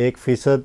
1%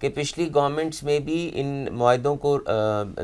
کہ پچھلی گورنمنٹس میں بھی ان معاہدوں کو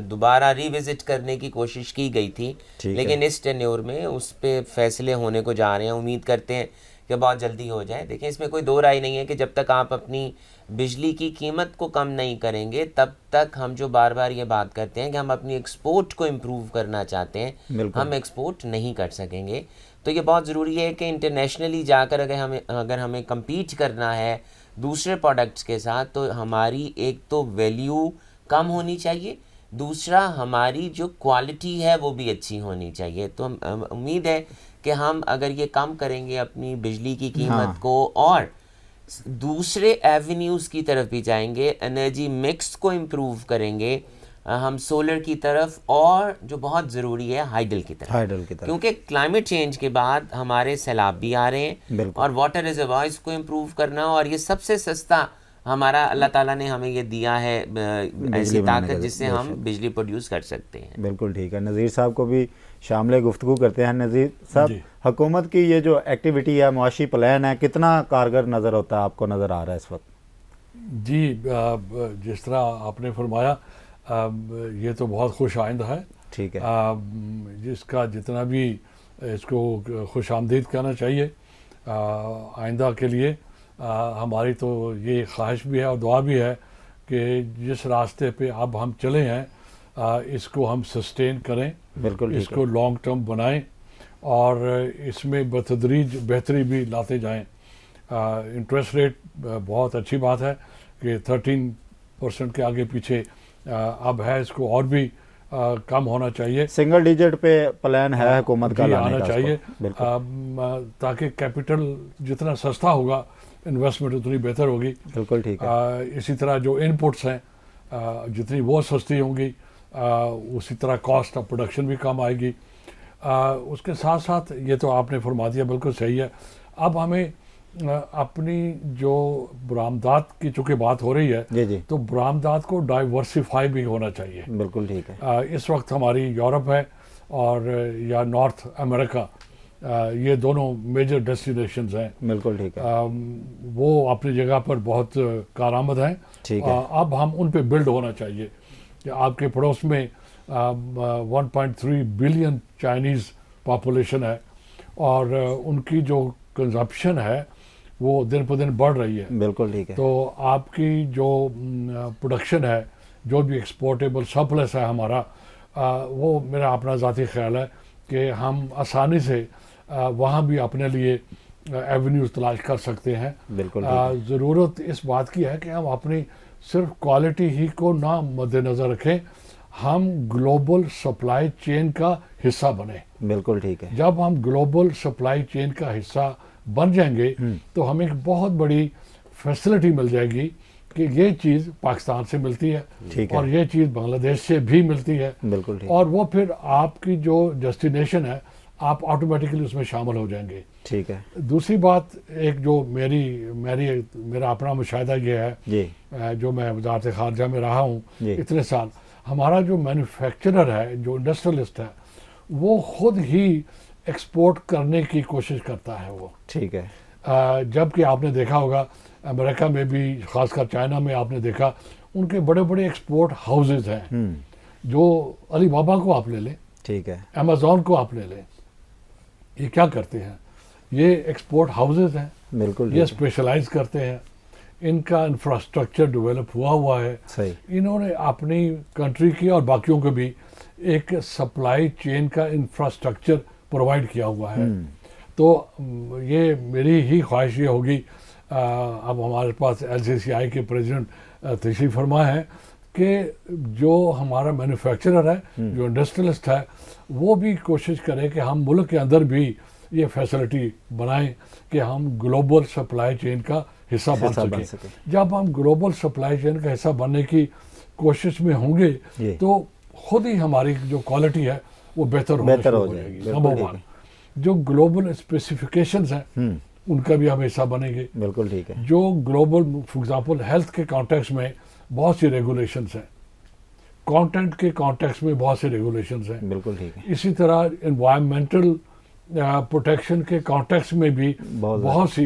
دوبارہ ری وزٹ کرنے کی کوشش کی گئی تھی، لیکن اس ٹینیور میں اس پہ فیصلے ہونے کو جا رہے ہیں. امید کرتے ہیں کہ بہت جلدی ہو جائے. دیکھیں اس میں کوئی دو رائے نہیں ہے کہ جب تک آپ اپنی بجلی کی قیمت کو کم نہیں کریں گے تب تک ہم جو بار بار یہ بات کرتے ہیں کہ ہم اپنی ایکسپورٹ کو امپروو کرنا چاہتے ہیں، ہم ایکسپورٹ نہیں کر سکیں گے. تو یہ بہت ضروری ہے کہ انٹرنیشنلی جا کر اگر ہمیں کمپیٹ کرنا ہے دوسرے پروڈکٹس کے ساتھ تو ہماری ایک تو ویلیو کم ہونی چاہیے، دوسرا ہماری جو کوالٹی ہے وہ بھی اچھی ہونی چاہیے. تو امید ہے کہ ہم اگر یہ کم کریں گے اپنی بجلی کی قیمت کو اور دوسرے ایونیوز کی طرف بھی جائیں گے، انرجی مکس کو امپروو کریں گے ہم سولر کی طرف، اور جو بہت ضروری ہے ہائیڈل کی طرف، کیونکہ کلائمیٹ چینج کے بعد ہمارے سیلاب بھی آ رہے ہیں اور واٹر ریزروائرز کو امپروو کرنا، اور یہ سب سے سستا ہمارا اللہ تعالیٰ نے ہمیں یہ دیا ہے ایسی طاقت جس سے ہم بجلی پروڈیوس کر سکتے ہیں. بالکل ٹھیک ہے. نذیر صاحب کو بھی شامل گفتگو کرتے ہیں. نذیر صاحب، حکومت کی یہ جو ایکٹیویٹی ہے، معاشی پلان ہے، کتنا کارگر نظر ہوتا ہے آپ کو، نظر آ رہا ہے اس وقت؟ جی جس طرح آپ نے فرمایا یہ تو بہت خوش آئند ہے. ٹھیک ہے. جس کا جتنا بھی اس کو خوش آمدید کہنا چاہیے آئندہ کے لیے. ہماری تو یہ خواہش بھی ہے اور دعا بھی ہے کہ جس راستے پہ اب ہم چلے ہیں اس کو ہم سسٹین کریں، بالکل اس کو لانگ ٹرم بنائیں اور اس میں بتدریج بہتری بھی لاتے جائیں. انٹرسٹ ریٹ بہت اچھی بات ہے کہ 13% کے آگے پیچھے اب ہے، اس کو اور بھی کم ہونا چاہیے. سنگل ڈیجٹ پہ پلان ہے حکومت کا لانے کا، آنا چاہیے تاکہ کیپٹل جتنا سستا ہوگا انویسٹمنٹ اتنی بہتر ہوگی. بالکل ٹھیک ہے. اسی طرح جو ان پٹس ہیں جتنی وہ سستی ہوں گی اسی طرح کاسٹ آف پروڈکشن بھی کم آئے گی. اس کے ساتھ ساتھ یہ تو آپ نے فرما دیا، بالکل صحیح ہے. اب ہمیں اپنی جو برآمدات کی چونکہ بات ہو رہی ہے تو برآمدات کو ڈائیورسیفائی بھی ہونا چاہیے. بالکل ٹھیک ہے. اس وقت ہماری یورپ ہے اور یا نارتھ امریکہ، یہ دونوں میجر ڈیسٹینیشنز ہیں. بالکل ٹھیک ہے. وہ اپنی جگہ پر بہت کارآمد ہیں. اب ہم ان پہ بلڈ ہونا چاہیے کہ آپ کے پڑوس میں 1.3 بلین چائنیز پاپولیشن ہے اور ان کی جو کنزمپشن ہے وہ دن پہ دن بڑھ رہی ہے. بالکل ٹھیک ہے. تو آپ کی جو پروڈکشن ہے، جو بھی ایکسپورٹیبل سرپلس ہے ہمارا، وہ میرا اپنا ذاتی خیال ہے کہ ہم آسانی سے وہاں بھی اپنے لیے ایونیوز تلاش کر سکتے ہیں. بالکل. ضرورت اس بات کی ہے کہ ہم اپنی صرف کوالٹی ہی کو نہ مد نظر رکھیں، ہم گلوبل سپلائی چین کا حصہ بنیں. بالکل ٹھیک ہے. جب ہم گلوبل سپلائی چین کا حصہ بن جائیں گے تو ہمیں ایک بہت بڑی فیسلٹی مل جائے گی کہ یہ چیز پاکستان سے ملتی ہے اور یہ چیز بنگلہ دیش سے بھی ملتی ہے. بالکل ٹھیک. اور وہ پھر آپ کی جو ڈیسٹینیشن ہے آپ آٹومیٹکلی اس میں شامل ہو جائیں گے. ٹھیک ہے. دوسری بات ایک جو میرا اپنا مشاہدہ یہ ہے، جو میں وزارت خارجہ میں رہا ہوں اتنے سال، ہمارا جو مینوفیکچرر ہے، جو انڈسٹریلسٹ ہے، وہ خود ہی ایکسپورٹ کرنے کی کوشش کرتا ہے. وہ ٹھیک ہے. جب کہ آپ نے دیکھا ہوگا امریکہ میں بھی، خاص کر چائنا میں آپ نے دیکھا ان کے بڑے بڑے ایکسپورٹ ہاؤسز ہیں. جو علی بابا کو آپ لے لیں، ٹھیک ہے، امیزون کو آپ لے لیں، یہ کیا کرتے ہیں؟ یہ ایکسپورٹ ہاؤسز ہیں. بالکل. یہ اسپیشلائز کرتے ہیں، ان کا انفراسٹرکچر ڈیولپ ہوا ہے. انہوں نے اپنی کنٹری کی اور باقیوں کو بھی ایک سپلائی چین کا انفراسٹرکچر پرووائڈ کیا ہوا ہے. تو یہ میری ہی خواہش یہ ہوگی، اب ہمارے پاس LCCI کے پریزیڈنٹ تشریف فرما ہے، کہ جو ہمارا مینوفیکچرر ہے، جو انڈسٹریلسٹ ہے، وہ بھی کوشش کرے کہ ہم ملک کے اندر بھی یہ فیسلٹی بنائیں کہ ہم گلوبل سپلائی چین کا حصہ بن سکیں. جب ہم گلوبل سپلائی چین کا حصہ بننے کی کوشش میں ہوں گے تو خود ہی ہماری جو کوالٹی ہے وہ بہتر ہو جائے گی. نمبر 1 جو گلوبل اسپیسیفیکیشنز ہیں ان کا بھی ہم حصہ بنیں گے. بالکل ٹھیک ہے. جو گلوبل فار ایگزامپل ہیلتھ کے کانٹیکس میں بہت سی ریگولیشنز ہیں، کانٹینٹ کے کانٹیکس میں بہت سی ریگولیشنز ہیں. بالکل ٹھیک ہے. اسی طرح انوائرمنٹل پروٹیکشن کے کانٹیکس میں بھی بہت سی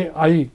AI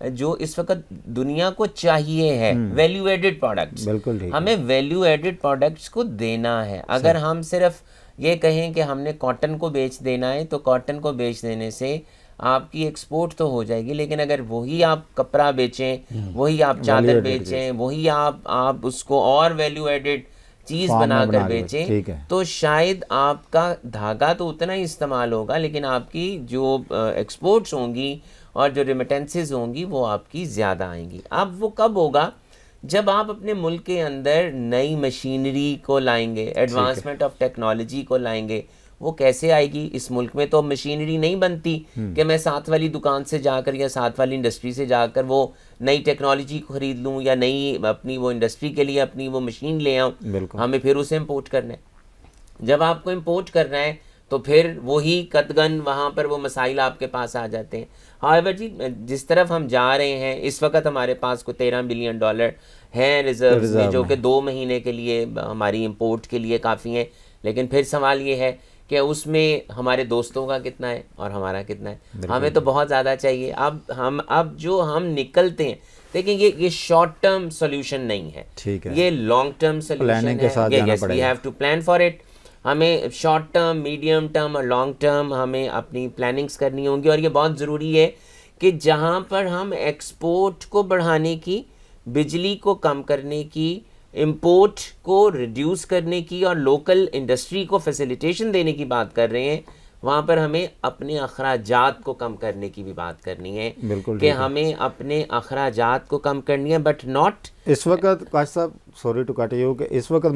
جو اس وقت دنیا کو چاہیے ہے ویلیو ایڈڈ پروڈکٹس. بالکل ہمیں ویلیو ایڈڈ پروڈکٹس کو دینا ہے. اگر ہم صرف یہ کہیں کہ ہم نے کاٹن کو بیچ دینا ہے تو کاٹن کو بیچ دینے سے آپ کی ایکسپورٹ تو ہو جائے گی, لیکن اگر وہی آپ کپڑا بیچیں, وہی آپ چادر بیچیں, وہی آپ اس کو اور ویلیو ایڈڈ چیز بنا کر بیچیں, تو شاید آپ کا دھاگا تو اتنا ہی استعمال ہوگا, لیکن آپ کی جو ایکسپورٹس ہوں گی اور جو ریمیٹنسز ہوں گی وہ آپ کی زیادہ آئیں گی. اب وہ کب ہوگا؟ جب آپ اپنے ملک کے اندر نئی مشینری کو لائیں گے, ایڈوانسمنٹ آف ٹیکنالوجی کو لائیں گے. وہ کیسے آئے گی؟ اس ملک میں تو مشینری نہیں بنتی کہ میں ساتھ والی دکان سے جا کر یا ساتھ والی انڈسٹری سے جا کر وہ نئی ٹیکنالوجی کو خرید لوں یا نئی اپنی وہ انڈسٹری کے لیے اپنی وہ مشین لے آؤں. ہمیں پھر اسے امپورٹ کرنا ہے. جب آپ کو امپورٹ کرنا ہے تو پھر وہی قطغن وہاں پر وہ مسائل آپ کے پاس آ جاتے ہیں. ہاؤیور جی, جس طرف ہم جا رہے ہیں اس وقت ہمارے پاس کوئی $13 بلین ہیں ریزروز میں, جو کہ 2 مہینے کے لیے ہماری امپورٹ کے لیے کافی ہیں. لیکن پھر سوال یہ ہے کہ اس میں ہمارے دوستوں کا کتنا ہے اور ہمارا کتنا ہے. ہمیں تو بہت زیادہ چاہیے. اب جو ہم نکلتے ہیں, دیکھیں یہ شارٹ ٹرم سولوشن نہیں ہے, یہ لانگ ٹرم سولوشن ہے. Yes, we have to plan for it. ہمیں شارٹ ٹرم, میڈیم ٹرم اور لانگ ٹرم ہمیں اپنی پلاننگز کرنی ہوں گی. اور یہ بہت ضروری ہے کہ جہاں پر ہم ایکسپورٹ کو بڑھانے کی, بجلی کو کم کرنے کی, امپورٹ کو ریڈیوس کرنے کی اور لوکل انڈسٹری کو فیسیلیٹیشن دینے کی بات کر رہے ہیں, وہاں پر ہمیں اپنے اخراجات کو کم کرنے کی بھی بات کرنی ہے. کہ ہمیں اپنے اخراجات کو کم کرنی ہے, بٹ ناٹ اس وقت. کاش صاحب سوری ٹو کٹ یو, کہ اس وقت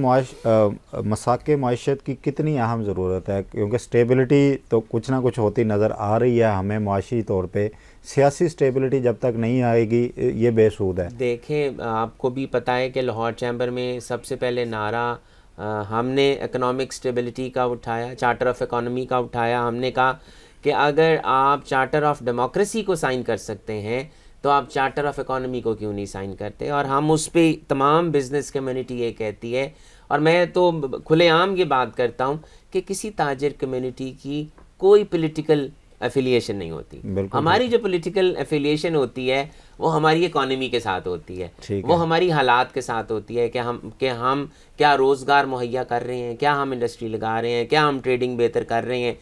مساق معیشت کی کتنی اہم ضرورت ہے, کیونکہ سٹیبلٹی تو کچھ نہ کچھ ہوتی نظر آ رہی ہے ہمیں معاشی طور پہ. سیاسی سٹیبلٹی جب تک نہیں آئے گی یہ بے سود ہے. دیکھیں, آپ کو بھی پتہ ہے کہ لاہور چیمبر میں سب سے پہلے نعرہ ہم نے اکنامک سٹیبلٹی کا اٹھایا, چارٹر آف اکانومی کا اٹھایا. ہم نے کہا کہ اگر آپ چارٹر آف ڈیموکریسی کو سائن کر سکتے ہیں تو آپ چارٹر آف اکانومی کو کیوں نہیں سائن کرتے. اور ہم اس پہ تمام بزنس کمیونٹی یہ کہتی ہے, اور میں تو کھلے عام یہ بات کرتا ہوں کہ کسی تاجر کمیونٹی کی کوئی پولیٹیکل ایفیلیشن نہیں ہوتی. ہماری جو پولیٹیکل ایفیلیشن ہوتی ہے وہ ہماری اکانومی کے ساتھ ہوتی ہے, وہ ہماری حالات کے ساتھ ہوتی ہے کہ ہم کیا روزگار مہیا کر رہے ہیں, کیا ہم انڈسٹری لگا رہے ہیں, کیا ہم ٹریڈنگ بہتر کر رہے ہیں.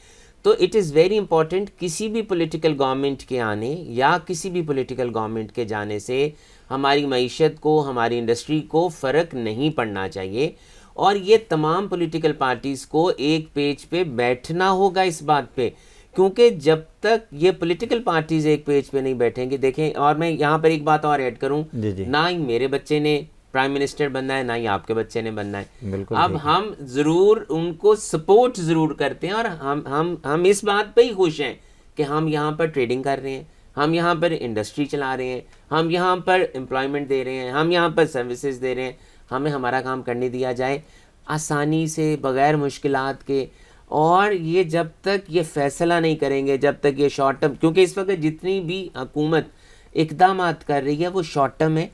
تو اٹ از ویری امپورٹنٹ, کسی بھی پولیٹیکل گورنمنٹ کے آنے یا کسی بھی پولیٹیکل گورنمنٹ کے جانے سے ہماری معیشت کو, ہماری انڈسٹری کو فرق نہیں پڑنا چاہیے. اور یہ تمام پولیٹیکل پارٹیز کو ایک پیج پہ بیٹھنا ہوگا اس بات پہ, کیونکہ جب تک یہ پولیٹیکل پارٹیز ایک پیج پہ نہیں بیٹھیں گے. دیکھیں, اور میں یہاں پر ایک بات اور ایڈ کروں, نہ ہی میرے بچے نے پرائم منسٹر بننا ہے, نہ ہی آپ کے بچے نے بننا ہے. اب ہم ضرور ان کو سپورٹ ضرور کرتے ہیں, اور ہم اس بات پہ ہی خوش ہیں کہ ہم یہاں پر ٹریڈنگ کر رہے ہیں, ہم یہاں پر انڈسٹری چلا رہے ہیں, ہم یہاں پر امپلائمنٹ دے رہے ہیں, ہم یہاں پر سروسز دے رہے ہیں. ہمیں ہمارا کام کرنے دیا جائے آسانی سے, بغیر مشکلات کے. اور یہ جب تک یہ فیصلہ نہیں کریں گے, جب تک یہ شارٹ ٹرم, کیونکہ اس وقت جتنی بھی حکومت اقدامات کر رہی ہے وہ شارٹ ٹرم ہے,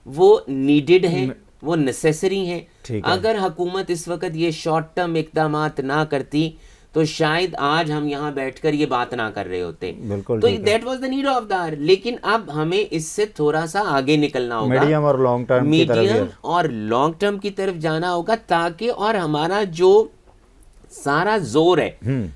وہ نیڈڈ ہیں, وہ نیسیسری ہیں. اگر حکومت اس وقت یہ شارٹ ٹرم اقدامات نہ کرتی تو شاید آج ہم یہاں بیٹھ کر یہ بات نہ کر رہے ہوتے. تو that was the need of the hour. لیکن اب ہمیں اس سے تھوڑا سا آگے نکلنا ہوگا, میڈیم اور لانگ ٹرم کی طرف جانا ہوگا, تاکہ, اور ہمارا جو سارا زور ہے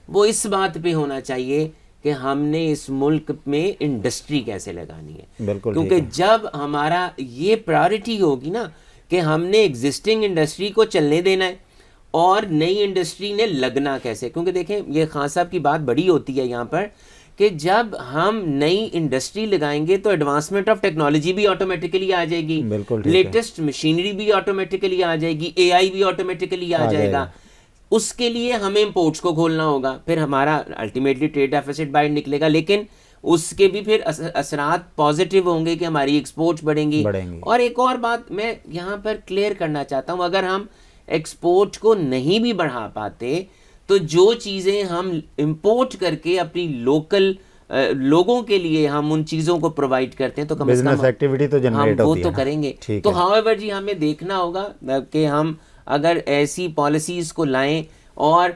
وہ اس بات پہ ہونا چاہیے کہ ہم نے اس ملک میں انڈسٹری کیسے لگانی ہے. کیونکہ جب ہمارا یہ پرائورٹی ہوگی نا کہ ہم نے ایگزسٹنگ انڈسٹری کو چلنے دینا ہے اور نئی انڈسٹری نے لگنا کیسے. کیونکہ دیکھیں, یہ خان صاحب کی بات بڑی ہوتی ہے یہاں پر کہ جب ہم نئی انڈسٹری لگائیں گے تو ایڈوانسمنٹ آف ٹیکنالوجی بھی آٹومیٹیکلی آ جائے گی, لیٹسٹ مشینری بھی آٹومیٹیکلی آ جائے گی, اے آئی بھی آٹومیٹیکلی آ جائے گا. اس کے لیے ہمیں امپورٹس کو کھولنا ہوگا, پھر ہمارا الٹیمیٹلی ٹریڈ ڈیفیسٹ باہر نکلے گا, لیکن اس کے بھی پھر اثرات پازیٹیو ہوں گے کہ ہماری ایکسپورٹس بڑھیں گی. اور ایک اور بات میں یہاں پر کلیئر کرنا چاہتا ہوں, اگر ہم ایکسپورٹ کو نہیں بھی بڑھا پاتے تو جو چیزیں ہم امپورٹ کر کے اپنی لوکل لوگوں کے لیے ہم ان چیزوں کو پرووائڈ کرتے ہیں تو کم از کم ہم وہ تو کریں گے. تو however جی ہمیں دیکھنا ہوگا کہ ہم اگر ایسی پالیسیز کو لائیں, اور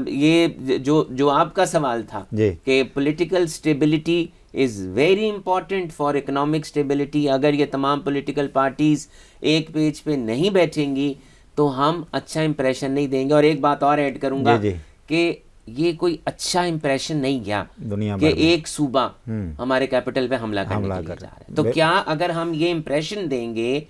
یہ جو آپ کا سوال تھا کہ political stability is very important for economic stability. اگر یہ تمام پولیٹیکل پارٹیز ایک پیج پہ نہیں بیٹھیں گی تو ہم اچھا امپریشن نہیں دیں گے. اور ایک بات اور ایڈ کروں گا کہ یہ کوئی اچھا امپریشن نہیں گیا کہ ایک صوبہ ہمارے کیپٹل پہ حملہ کرنے کے لیے جا رہا ہے. تو کیا اگر ہم یہ امپریشن دیں گے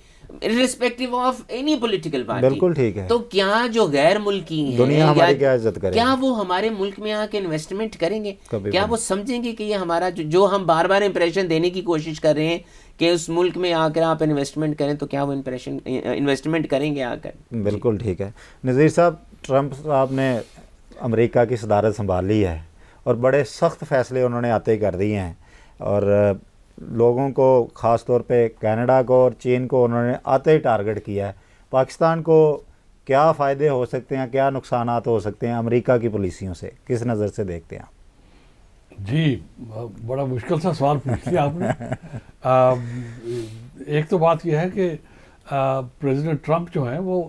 irrespective of any political party, بالکل ٹھیک ہے, تو کیا جو غیر ملکی ہیں دنیا ہماری کیا عزت کرے, کیا وہ ہمارے ملک میں آ کے انویسٹمنٹ کریں گے؟ کیا وہ سمجھیں گے کہ یہ ہمارا جو ہم بار بار امپریشن دینے کی کوشش کر رہے ہیں کہ اس ملک میں آ کر آپ انویسٹمنٹ کریں, تو کیا وہ انویسٹمنٹ کریں گے آ کر؟ بالکل ٹھیک ہے. نذیر صاحب, ٹرمپ صاحب نے امریکہ کی صدارت سنبھال لی ہے اور بڑے سخت فیصلے انہوں نے آتے کر دیے ہیں, اور لوگوں کو خاص طور پہ کینیڈا کو اور چین کو انہوں نے آتے ہی ٹارگٹ کیا ہے. پاکستان کو کیا فائدے ہو سکتے ہیں, کیا نقصانات ہو سکتے ہیں امریکہ کی پالیسیوں سے, کس نظر سے دیکھتے ہیں آپ؟ جی بڑا مشکل سا سوال پوچھ لیا آپ نے. ایک تو بات یہ ہے کہ پریزیڈنٹ ٹرمپ جو ہیں وہ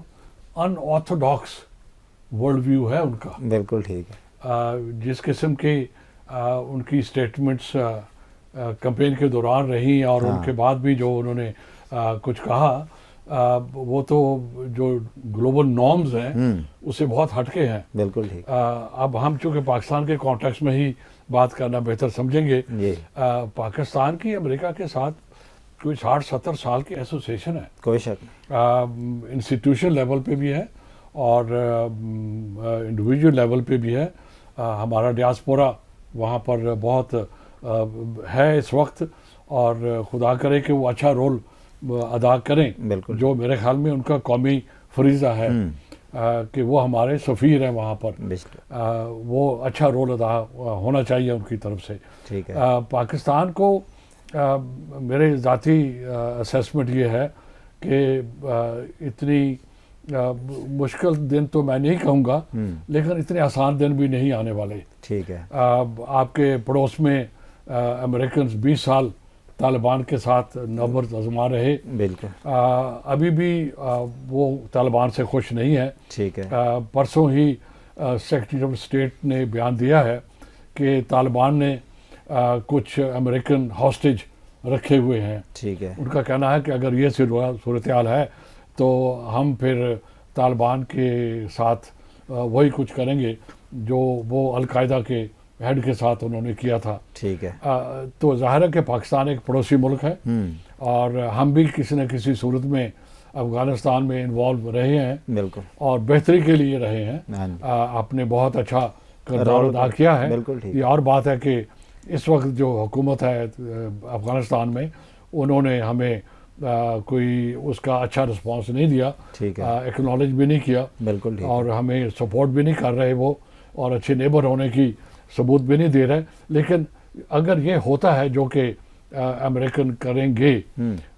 ان آرتھوڈاکس ورلڈ ویو ہے ان کا. بالکل ٹھیک ہے. جس قسم کی ان کی اسٹیٹمنٹس کمپین کے دوران رہی اور ان کے بعد بھی جو انہوں نے کچھ کہا وہ تو جو گلوبل نارمز ہیں اس سے بہت ہٹ کے ہیں. بالکل ٹھیک. اب ہم چونکہ پاکستان کے کانٹیکس میں ہی بات کرنا بہتر سمجھیں گے. پاکستان کی امریکہ کے ساتھ کوئی 60-70 سال کی ایسوسیشن ہے, کوئی شک, انسٹیٹیوشن لیول پہ بھی ہے اور انڈیویجول لیول پہ بھی ہے. ہمارا ڈیاسپورا وہاں پر بہت ہے اس وقت, اور خدا کرے کہ وہ اچھا رول ادا کریں. بالکل. جو میرے خیال میں ان کا قومی فریضہ ہے کہ وہ ہمارے سفیر ہیں وہاں پر, وہ اچھا رول ادا ہونا چاہیے ان کی طرف سے. ٹھیک ہے. پاکستان کو میرے ذاتی اسیسمنٹ یہ ہے کہ اتنی مشکل دن تو میں نہیں کہوں گا, لیکن اتنے آسان دن بھی نہیں آنے والے. ٹھیک ہے. آپ کے پڑوس میں امریکنز 20 سال طالبان کے ساتھ نبرد آزما رہے. بالکل. ابھی بھی وہ طالبان سے خوش نہیں ہے. ٹھیک ہے. پرسوں ہی سیکرٹری آف اسٹیٹ نے بیان دیا ہے کہ طالبان نے کچھ امریکن ہاسٹیج رکھے ہوئے ہیں. ٹھیک ہے. ان کا کہنا ہے کہ اگر یہ صورتحال ہے تو ہم پھر طالبان کے ساتھ وہی کچھ کریں گے جو وہ القاعدہ کے ہیڈ کے ساتھ انہوں نے کیا تھا. ٹھیک ہے. تو ظاہر ہے کہ پاکستان ایک پڑوسی ملک ہے اور ہم بھی کسی نہ کسی صورت میں افغانستان میں انوالو رہے ہیں. بالکل. اور بہتری کے لیے رہے ہیں. آپ نے بہت اچھا کردار ادا کیا ہے. بالکل. یہ اور بات ہے کہ اس وقت جو حکومت ہے افغانستان میں, انہوں نے ہمیں کوئی اس کا اچھا رسپانس نہیں دیا, ایکنالج بھی نہیں کیا. بالکل. اور ہمیں سپورٹ بھی نہیں کر رہے وہ, اور اچھے نیبر ہونے کی ثبوت بھی نہیں دے رہے. لیکن اگر یہ ہوتا ہے جو کہ امریکن کریں گے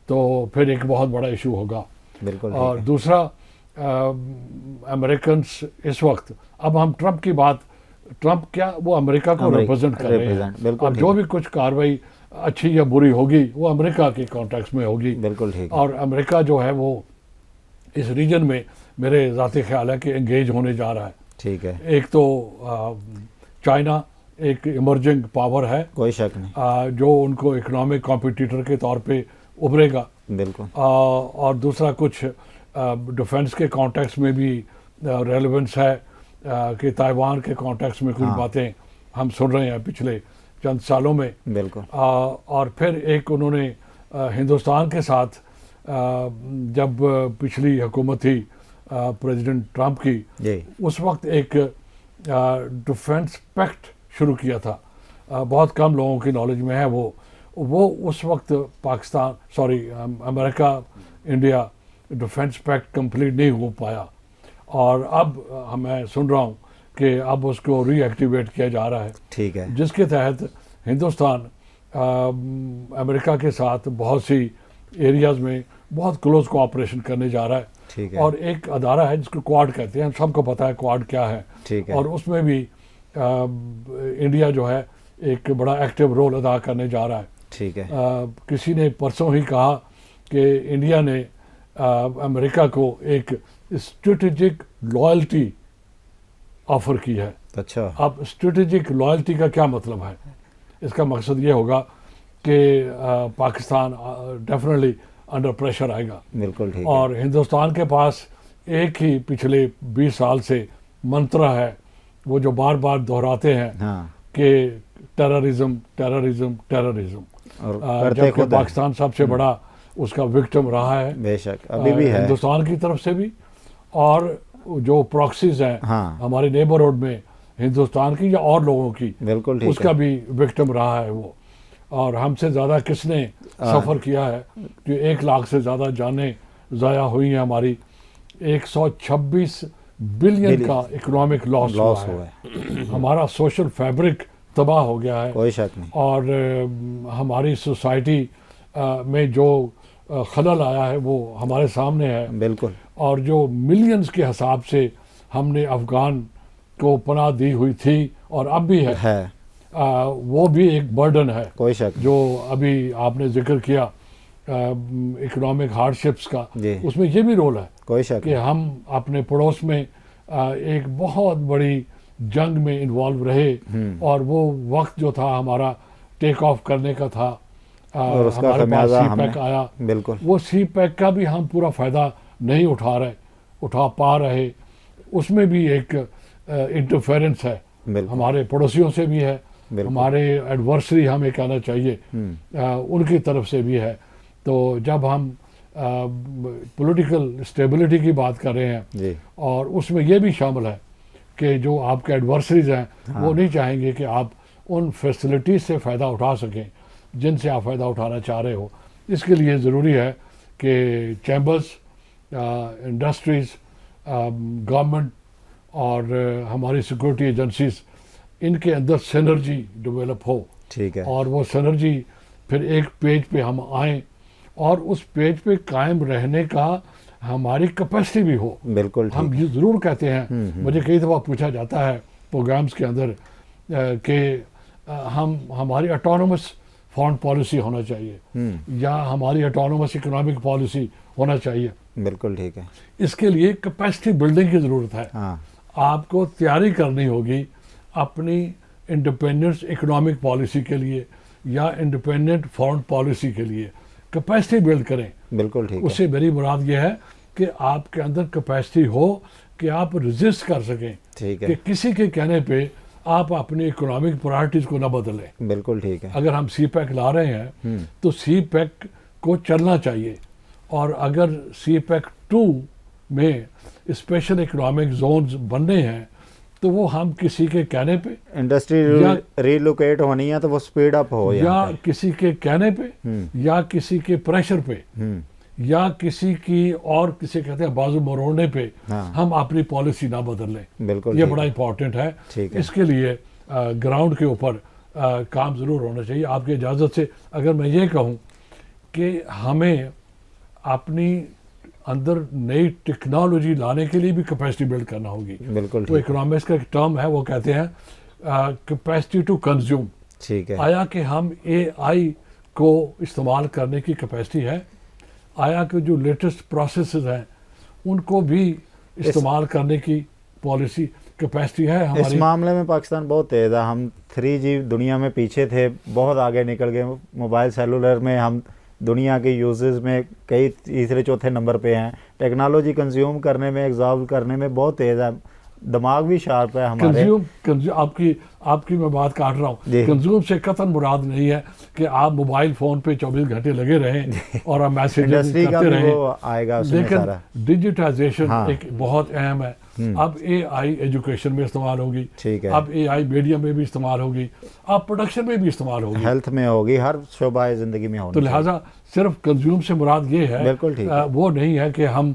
تو پھر ایک بہت بڑا ایشو ہوگا. بالکل. اور دوسرا, امریکنس اس وقت, اب ہم ٹرمپ کی بات, ٹرمپ کیا وہ امریکہ کو ریپرزینٹ کر رہے ہیں. اب جو بھی کچھ کاروائی اچھی یا بری ہوگی وہ امریکہ کے کانٹیکس میں ہوگی. بالکل. اور امریکہ جو ہے وہ اس ریجن میں میرے ذاتی خیال ہے کہ انگیج ہونے جا رہا ہے. ٹھیک ہے. ایک تو چائنا ایک ایمرجنگ پاور ہے, کوئی شک نہیں, جو ان کو اکنامک کمپٹیٹر کے طور پہ ابھرے گا. بالکل. اور دوسرا کچھ ڈیفنس کے کانٹیکس میں بھی ریلیونس ہے کہ تائیوان کے کانٹیکس میں کچھ باتیں ہم سن رہے ہیں پچھلے چند سالوں میں. بالکل. اور پھر ایک انہوں نے ہندوستان کے ساتھ جب پچھلی حکومت تھی پریزیڈنٹ ٹرمپ کی, اس وقت ایک ڈیفنس پیکٹ شروع کیا تھا. بہت کم لوگوں کی نالج میں ہے وہ اس وقت پاکستان امریکہ انڈیا ڈیفنس پیکٹ کمپلیٹ نہیں ہو پایا, اور اب میں سن رہا ہوں کہ اب اس کو ری ایکٹیویٹ کیا جا رہا ہے. ٹھیک ہے. جس کے تحت ہندوستان امریکہ کے ساتھ بہت سی ایریاز میں بہت کلوز کوآپریشن کرنے جا رہا ہے. ٹھیک ہے. اور ایک ادارہ ہے جس کو کوآڈ کہتے ہیں, ہم سب کو پتہ ہے کوآڈ کیا ہے. ٹھیک ہے. اور اس میں بھی انڈیا جو ہے ایک بڑا ایکٹیو رول ادا کرنے جا رہا ہے. ٹھیک ہے. کسی نے پرسوں ہی کہا کہ انڈیا نے امریکہ کو ایک اسٹریٹجک لائلٹی آفر کی ہے. اچھا. اب اسٹریٹجک لائلٹی کا کیا مطلب ہے؟ اس کا مقصد یہ ہوگا کہ پاکستان ڈیفینیٹلی انڈر پریشر آئے گا. بالکل ٹھیک. اور ہندوستان کے پاس ایک ہی پچھلے 20 سال سے منترا ہے وہ جو بار بار دہراتے ہیں کہ ٹیررزم ٹیررزم ٹیررزم, جبکہ پاکستان سب سے بڑا اس کا وکٹم رہا ہے. بے شک ابھی بھی ہے ہندوستان کی طرف سے بھی, اور جو پراکسیز ہیں ہمارے نیبرہڈ میں ہندوستان کی یا اور لوگوں کی, بالکل اس کا بھی وکٹم رہا ہے وہ. اور ہم سے زیادہ کس نے سفر کیا ہے کہ 1 لاکھ سے زیادہ جانیں ضائع ہوئی ہیں ہماری, 126 بلین کا اکنامک لاس ہوا ہے. ہمارا سوشل فیبرک تباہ ہو گیا ہے, کوئی شک نہیں. اور ہماری سوسائٹی میں جو خلل آیا ہے وہ ہمارے سامنے ہے. بالکل. اور جو ملینز کے حساب سے ہم نے افغان کو پناہ دی ہوئی تھی اور اب بھی ہے, وہ بھی ایک برڈن ہے. کوئی شک. جو ابھی آپ نے ذکر کیا اکنامک ہارڈشپس کا, اس میں یہ بھی رول ہے کوئی شک کہ ہم اپنے پڑوس میں ایک بہت بڑی جنگ میں انوالو رہے, اور وہ وقت جو تھا ہمارا ٹیک آف کرنے کا تھا, ہمارے پاس سی پیک آیا. بالکل. وہ سی پیک کا بھی ہم پورا فائدہ نہیں اٹھا پا رہے. اس میں بھی ایک انٹرفیرنس ہے ہمارے پڑوسیوں سے بھی ہے, ہمارے ایڈورسری ہمیں کہنا چاہیے ان کی طرف سے بھی ہے. تو جب ہم پولیٹیکل اسٹیبلٹی کی بات کر رہے ہیں, اور اس میں یہ بھی شامل ہے کہ جو آپ کے ایڈورسریز ہیں وہ نہیں چاہیں گے کہ آپ ان فیسلٹیز سے فائدہ اٹھا سکیں جن سے آپ فائدہ اٹھانا چاہ رہے ہو. اس کے لیے ضروری ہے کہ چیمبرز, انڈسٹریز, گورنمنٹ اور ہماری سیکورٹی ایجنسیز, ان کے اندر سینرجی ڈیولپ ہو. ٹھیک ہے. اور وہ سینرجی پھر ایک پیج پہ ہم آئیں, اور اس پیج پہ قائم رہنے کا ہماری کیپیسٹی بھی ہو. بالکل. ہم یہ ضرور کہتے ہیں, مجھے کئی دفعہ پوچھا جاتا ہے پروگرامز کے اندر کہ ہماری اٹانومس فارن پالیسی ہونا چاہیے, یا ہماری اٹانومس اکنامک پالیسی ہونا چاہیے. بالکل ٹھیک ہے. اس کے لیے کیپیسٹی بلڈنگ کی ضرورت ہے. آپ کو تیاری کرنی ہوگی اپنی انڈیپینڈنٹ اکنامک پالیسی کے لیے یا انڈیپینڈنٹ فارن پالیسی کے لیے. کیپیسٹی بلڈ کریں. بالکل ٹھیک. اس سے میری مراد یہ ہے کہ آپ کے اندر کیپیسٹی ہو کہ آپ ریزسٹ کر سکیں. ٹھیک ہے. کہ کسی کے کہنے پہ آپ اپنی اکنامک پرائرٹیز کو نہ بدلیں. بالکل ٹھیک ہے. اگر ہم سی پیک لا رہے ہیں تو سی پیک کو چلنا چاہیے, اور اگر سی پیک 2 میں اسپیشل اکنامک زونز بننے ہیں تو وہ ہم کسی کے کہنے پہ انڈسٹری ریلوکیٹ ہونی ہے تو وہ سپیڈ اپ ہو, یا کسی کے کہنے پہ, یا کسی کے پریشر پہ, یا کسی کی اور کسی کہتے ہیں بازو مروڑنے پہ ہم اپنی پالیسی نہ بدل لیں. بالکل. یہ بڑا امپورٹنٹ ہے. اس کے لیے گراؤنڈ کے اوپر کام ضرور ہونا چاہیے. آپ کی اجازت سے اگر میں یہ کہوں کہ ہمیں اپنی اندر نئی ٹیکنالوجی لانے کے لیے بھی کیپیسٹی بلڈ کرنا ہوگی. بالکل. تو اکنامکس کا ایک ٹرم ہے, وہ کہتے ہیں کیپیسٹی ٹو کنزیوم. ٹھیک ہے. آیا کہ ہم اے آئی کو استعمال کرنے کی کیپیسٹی ہے, آیا کہ جو لیٹسٹ پروسیسز ہیں ان کو بھی استعمال کرنے کی پالیسی کیپیسٹی ہے ہماری. اس معاملے میں پاکستان بہت تیز ہے. ہم 3G دنیا میں پیچھے تھے, بہت آگے نکل گئے. موبائل سیلولر میں ہم دنیا کے یوزز میں کئی تیسرے چوتھے نمبر پہ ہیں. ٹیکنالوجی کنزیوم کرنے میں, ایگزارب کرنے میں بہت تیز ہے. دماغ بھی شارپ ہے ہمارے. آپ کی میں بات کاٹ رہا ہوں. کنزیوم سے قطعاً مراد نہیں ہے کہ آپ موبائل فون پہ 24 گھنٹے لگے رہیں اور آپ میسیج کرتے رہیں, آئے گا. لیکن ڈیجیٹائزیشن ایک بہت اہم ہے. اب اے آئی ایجوکیشن میں استعمال ہوگی, اب اے آئی میڈیا میں بھی استعمال ہوگی, اب پروڈکشن میں بھی استعمال ہوگی, ہیلتھ میں ہوگی, ہر شعبہ زندگی میں ہوگی. تو لہٰذا صرف کنزیوم سے مراد یہ ہے, وہ نہیں ہے کہ ہم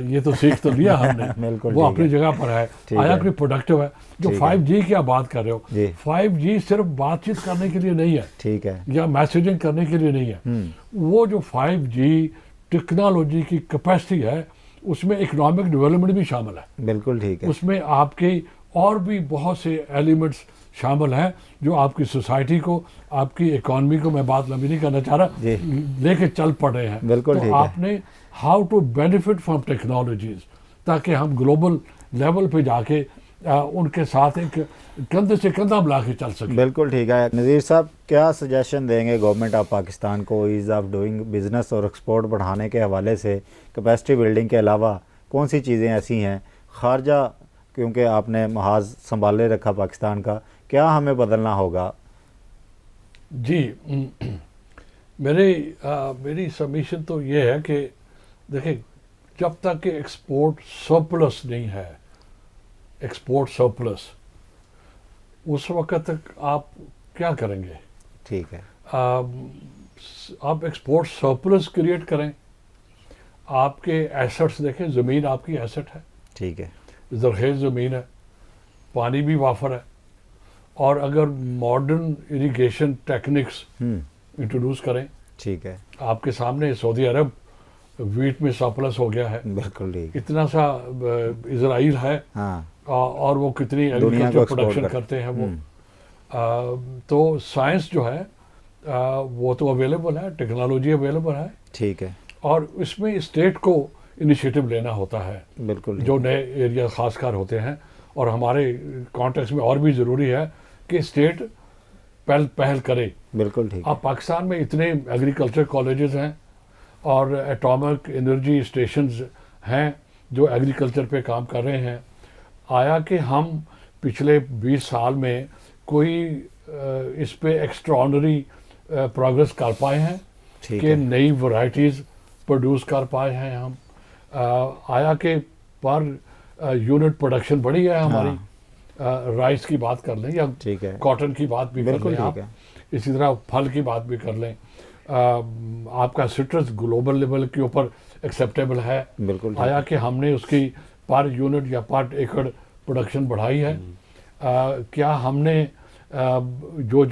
یہ تو سیکھ تو لیا ہم نے, وہ اپنی جگہ پر ہے. آیا کوئی پروڈکٹیو ہے. جو 5G کی آپ بات کر رہے ہو, 5G صرف بات چیت کرنے کے لیے نہیں ہے, ٹھیک ہے, یا میسیجنگ کرنے کے لیے نہیں ہے. وہ جو 5G ٹیکنالوجی کی کیپیسٹی ہے اس میں اکنامک ڈیولپمنٹ بھی شامل ہے. بالکل ٹھیک ہے. اس میں آپ کے اور بھی بہت سے ایلیمنٹس شامل ہیں جو آپ کی سوسائٹی کو, آپ کی اکانومی کو, میں بات لمبی نہیں کرنا چاہ رہا, لے کے چل پڑ رہے ہیں. بالکل. تو آپ نے how to benefit from technologies, تاکہ ہم گلوبل لیول پہ جا کے ان کے ساتھ ایک کندھے سے کندھا ملا کے چل سکے. بالکل ٹھیک ہے. نذیر صاحب کیا سجیشن دیں گے گورنمنٹ آف پاکستان کو ایز آف ڈوئنگ بزنس اور ایکسپورٹ بڑھانے کے حوالے سے؟ کیپیسٹی بلڈنگ کے علاوہ کون سی چیزیں ایسی ہیں خارجہ، کیونکہ آپ نے محاذ سنبھالے رکھا پاکستان کا، کیا ہمیں بدلنا ہوگا؟ جی میری سبمیشن تو یہ ہے کہ دیکھیں، جب تک کہ ایکسپورٹ سرپلس نہیں ہے، ایکسپورٹ سرپلس، اس وقت تک آپ کیا کریں گے؟ ٹھیک ہے. آپ ایکسپورٹ سرپلس کریٹ کریں. آپ کے ایسٹس دیکھیں، زمین آپ کی ایسٹ ہے، ٹھیک ہے، زرخیز زمین ہے، پانی بھی وافر ہے، اور اگر ماڈرن اریگیشن ٹیکنکس انٹروڈیوس کریں. ٹھیک ہے. آپ کے سامنے سعودی عرب ویٹ میں سرپلس ہو گیا ہے، بالکل ٹھیک. اتنا سا اسرائیل ہے، ہاں، اور وہ کتنی ایگریکلچر پروڈکشن کرتے ہیں وہ. تو سائنس جو ہے وہ تو اویلیبل ہے، ٹیکنالوجی اویلیبل ہے. ٹھیک ہے. اور اس میں اسٹیٹ کو انیشیٹو لینا ہوتا ہے، بالکل جو نئے ایریا خاص کار ہوتے ہیں. اور ہمارے کانٹیکس میں اور بھی ضروری ہے کہ اسٹیٹ پہل کرے. بالکل ٹھیک. اب پاکستان میں اتنے ایگریکلچر کالجز ہیں اور ایٹامک انرجی اسٹیشنز ہیں جو ایگریکلچر پہ کام کر رہے ہیں. آیا کہ ہم پچھلے 20 سال میں کوئی اس پہ ایکسٹراڈنری پروگرس کر پائے ہیں کہ نئی ورائٹیز پروڈیوس کر پائے ہیں ہم؟ آیا کہ پر یونٹ پروڈکشن بڑھی ہے ہماری؟ رائس کی بات کر لیں یا کاٹن کی بات بھی کر لیں آپ، اسی طرح پھل کی بات بھی کر لیں. آپ کا سٹرس گلوبل لیول کے اوپر ایکسیپٹیبل ہے؟ آیا کہ ہم نے اس کی پر یونٹ یا پر ایکڑ پروڈکشن بڑھائی ہے؟ کیا ہم نے جو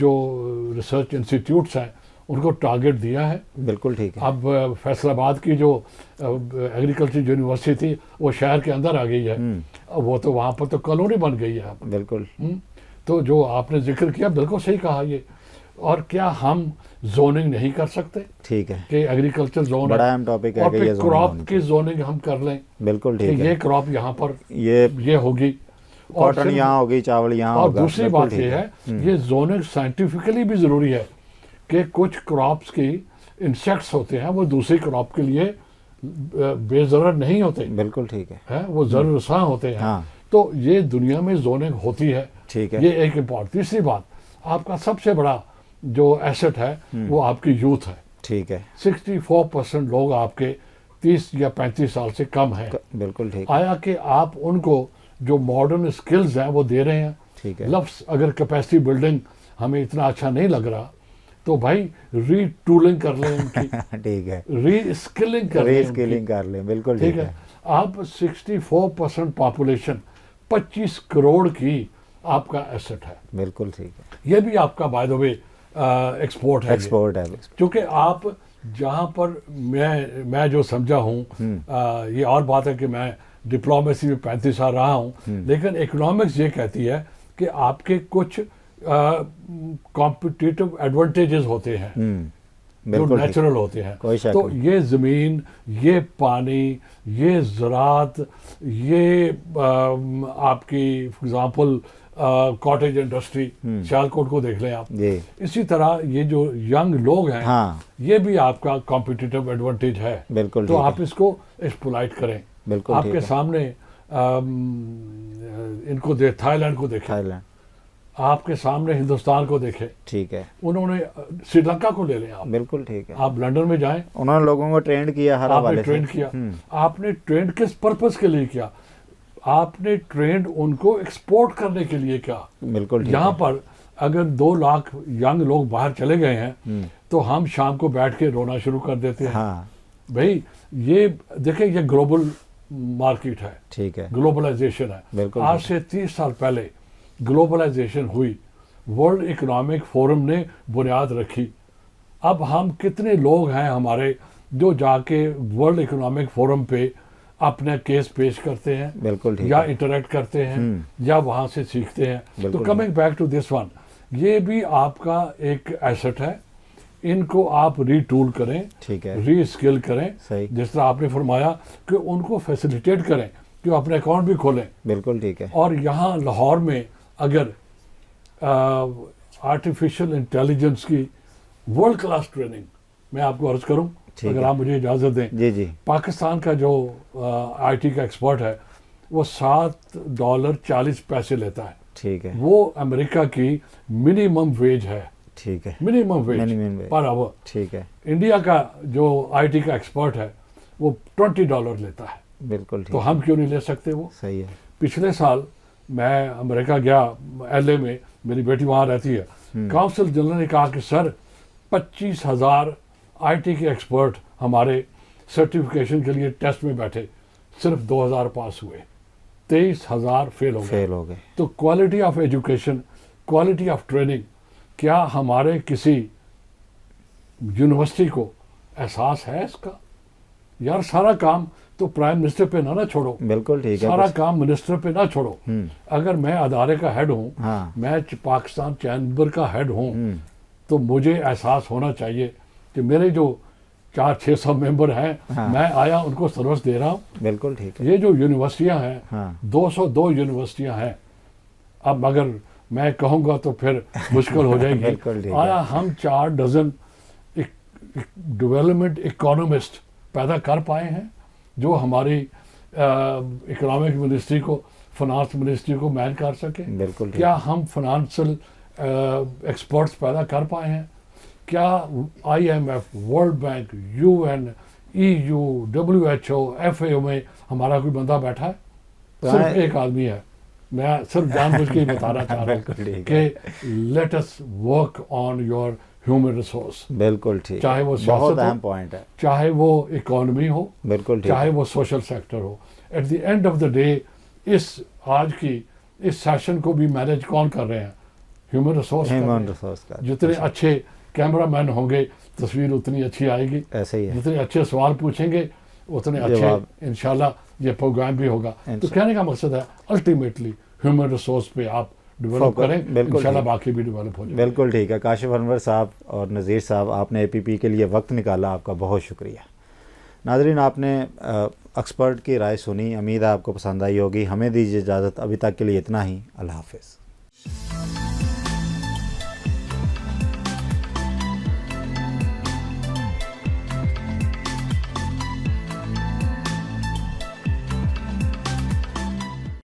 ریسرچ انسٹیٹیوٹس ہیں ان کو ٹارگٹ دیا ہے؟ بالکل ٹھیک ہے. اب فیصل آباد کی جو ایگریکلچر یونیورسٹی تھی وہ شہر کے اندر آ گئی ہے، وہ تو وہاں پر تو کالونی بن گئی ہے. بالکل. تو جو آپ نے ذکر کیا بالکل صحیح کہا یہ. اور کیا ہم زوننگ نہیں کر سکتے؟ ٹھیک ہے کہ ایگریکلچر زون بڑا اہم ٹاپک ہے اور کہ پھر یہ کراپ کی زوننگ ہم کر لیں. بالکل ٹھیک ہے. یہ کراپ یہاں پر یہ ہوگی، کاٹن یہاں ہوگی، چاول یہاں ہوگا. اور دوسری بات یہ ہے یہ زوننگ سائنٹیفکلی بھی ضروری ہے کہ کچھ کراپس کی انسیکٹس ہوتے ہیں وہ دوسری کراپ کے لیے بے ضرر نہیں ہوتے. بالکل ٹھیک ہے. وہ ضرر رساں ہوتے ہیں. تو یہ دنیا میں زوننگ ہوتی ہے. ٹھیک ہے. یہ ایک امپورٹنٹ. تیسری بات، آپ کا سب سے بڑا جو ایسٹ ہے وہ آپ کی یوتھ ہے. ٹھیک ہے. 64% لوگ آپ کے 30 یا 35 سال سے کم ہیں. بالکل ٹھیک. آیا کہ آپ ان کو جو ماڈرن اسکلز ہیں وہ دے رہے ہیں؟ ٹھیک ہے. لفظ اگر کیپیسٹی بلڈنگ ہمیں اتنا اچھا نہیں لگ رہا تو بھائی ری ٹولنگ کر لیں ان کی. ٹھیک ہے. ری اسکلنگ کر لیں. بالکل ٹھیک ہے. آپ 64% پاپولیشن 25 کروڑ کی آپ کا ایسٹ ہے. بالکل ٹھیک ہے. یہ بھی آپ کا بائی دا وے ایکسپورٹ ہے. چونکہ آپ جہاں پر میں جو سمجھا ہوں، یہ اور بات ہے کہ میں ڈپلومیسی میں 35 سال رہا ہوں، لیکن اکنامکس یہ کہتی ہے کہ آپ کے کچھ کمپٹیٹو ایڈوانٹیجز ہوتے ہیں جو نیچرل ہوتے ہیں. تو یہ زمین، یہ پانی، یہ زراعت، یہ آپ کی for example cottage industry Sialkot کو دیکھ لیں آپ. اسی طرح یہ جو ینگ لوگ ہیں یہ بھی آپ کا کمپٹیٹو ایڈوانٹیج ہے. تو آپ اس کو ایکسپلائٹ کریں. آپ کے سامنے ان کو تھائی لینڈ کو دیکھیں، آپ کے سامنے ہندوستان کو دیکھیں. ٹھیک ہے. انہوں نے سری لنکا کو لے لیں آپ. بالکل ٹھیک ہے. آپ لنڈن میں جائیں، انہوں نے لوگوں کو ٹرینڈ کیا، ہر حوالے سے ٹرینڈ کیا. آپ نے ٹرینڈ کس پرپز کے لیے کیا؟ آپ نے ٹرینڈ ان کو ایکسپورٹ کرنے کے لیے کیا. بالکل. یہاں پر اگر 2 لاکھ ینگ لوگ باہر چلے گئے ہیں تو ہم شام کو بیٹھ کے رونا شروع کر دیتے ہیں. بھائی یہ دیکھیں، یہ گلوبل مارکیٹ ہے. ٹھیک ہے. گلوبلائزیشن ہے. آج سے 30 سال پہلے گلوبلائزیشن ہوئی، ورلڈ اکنامک فورم نے بنیاد رکھی. اب ہم کتنے لوگ ہیں ہمارے جو جا کے ورلڈ اکنامک فورم پہ اپنا کیس پیش کرتے ہیں یا انٹریکٹ کرتے ہیں یا وہاں سے سیکھتے ہیں. تو coming back to this one, یہ بھی آپ کا ایک ایسٹ ہے. ان کو آپ ری ٹول کریں، ری اسکل کریں، جس طرح آپ نے فرمایا کہ ان کو فیسیلیٹیٹ کریں کہ وہ اپنے اکاؤنٹ بھی کھولیں. بالکل ٹھیک ہے. اور یہاں لاہور میں اگر آرٹیفیشل انٹیلیجنس کی ورلڈ کلاس ٹریننگ میں آپ کو عرض کروں, اگر آپ مجھے اجازت دیں, جی جی, پاکستان کا جو آئی ٹی کا ایکسپرٹ ہے وہ $7.40 لیتا ہے. ٹھیک ہے. وہ امریکہ کی منیمم ویج ہے. ٹھیک ہے. منیمم ویج پر آور. ٹھیک ہے. انڈیا کا جو آئی ٹی کا ایکسپرٹ ہے وہ $20 لیتا ہے. بالکل. تو ہم کیوں نہیں لے سکتے وہ؟ صحیح ہے. پچھلے سال میں امریکہ گیا, ایل اے میں, میری بیٹی وہاں رہتی ہے. کاؤنسل جنرل نے کہا کہ سر 25,000 آئی ٹی کے ایکسپرٹ ہمارے سرٹیفکیشن کے لیے ٹیسٹ میں بیٹھے, صرف 2,000 پاس ہوئے, 23,000 فیل ہو گئے. تو quality of education, quality of training, کیا ہمارے کسی یونیورسٹی کو احساس ہے اس کا؟ یار سارا کام تو پرائم منسٹر پہ نہ چھوڑو. بالکل ٹھیک ہے. سارا کام منسٹر پہ نہ چھوڑو. اگر میں ادارے کا ہیڈ ہوں, میں پاکستان چیمبر کا ہیڈ ہوں, تو مجھے احساس ہونا چاہیے کہ میرے جو 400-600 ممبر ہیں, میں آیا ان کو سروس دے رہا ہوں. بالکل ٹھیک ہے. یہ جو یونیورسٹیاں ہیں, 202 یونیورسٹیاں ہیں. اب اگر میں کہوں گا تو پھر مشکل ہو جائے گی. آیا ہم 4 ڈزن ڈیولپمنٹ اکانومسٹ پیدا کر پائے ہیں جو ہماری اکنامک منسٹری کو, فنانس منسٹری کو مین کر سکے؟ بالکل. کیا ہم فنانشل ایکسپرٹس پیدا کر پائے ہیں؟ کیا I M F, World Bank, U N, EU, WHO, FAO میں ہمارا کوئی بندہ بیٹھا ہے؟ صرف ایک آدمی ہے. میں صرف جان بوجھ کے بتانا چاہ رہا ہوں کہ let us work on your human resource. بالکل ٹھیک. چاہے وہ بہت اہم پوائنٹ ہے. چاہے وہ اکانومی ہو, بالکل ٹھیک, چاہے وہ سوشل سیکٹر ہو. At the end of the day آج کی اس سیشن کو بھی مینیج کون کر رہے ہیں؟ Human resource. جتنے اچھے کیمرہ مین ہوں گے تصویر اتنی اچھی آئے گی. ایسے ہی ہے. جتنے اچھے سوال پوچھیں گے اتنے اچھے انشاءاللہ یہ پروگرام بھی ہوگا. تو کہنے کا مقصد ہے الٹیمیٹلی ہیومن ریسورس پہ آپ ڈیولپ کریں, انشاءاللہ باقی بھی ڈیولپ ہو جائے. بالکل ٹھیک ہے. کاشف انور صاحب اور نذیر صاحب, آپ نے APP کے لیے وقت نکالا, آپ کا بہت شکریہ. ناظرین, آپ نے ایکسپرٹ کی رائے سنی, امید ہے آپ کو پسند آئی ہوگی. ہمیں دیجیے اجازت, ابھی تک کے لیے اتنا ہی. اللہ حافظ.